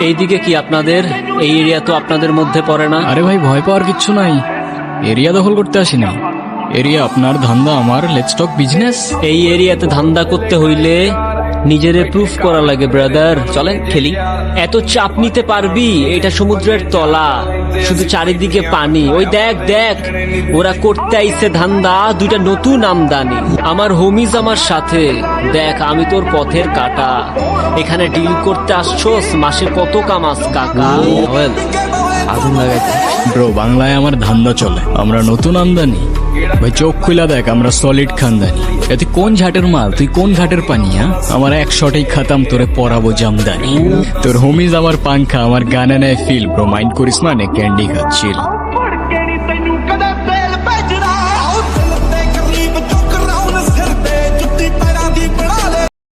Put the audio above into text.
এইদিকে কি আপনাদের? এই এরিয়া তো আপনাদের মধ্যে পড়ে না। আরে ভাই, ভয় পাওয়ার কিচ্ছু নাই। এরিয়া দখল করতে আসিনি। এরিয়া আপনার, ধান্দা আমার। Let's talk business. এই এরিয়াতে ধান্দা করতে হইলে নিজেরে প্রুফ করা লাগে ব্রাদার। চলেন খেলি। এত চাপ নিতে পারবি? এটা সমুদ্রের তলা, শুধু চারিদিকে পানি। ওই দেখ দেখ, ওরা করতে আইছে ধান্দা, দুইটা নতুন আমদানি। আমার হোমিজ আমার সাথে। দেখ, আমি তোর পথের কাটা। এখানে ডিল করতে আসছোস, মাসে কত কামাস কাকা? আগুন লাগাইতে ব্রো, বাংলায় আমার ধান্দা চলে। আমরা নতুন আমদানি। ভাই চোখ খুলা দেখ, আমরা সলিড খানদানি। এতে কোন ঘাটের মাল, তুই কোন ঘাটের পানি? আমার এক শটেই খাতাম, তোরে পরাবো জামদানি। তোর হোমিজ আমার পাংখা, আমার গানে নেয় ফিল। ব্রো মাইন্ড করিস মানে, ক্যান্ডি খাচ্ছিল।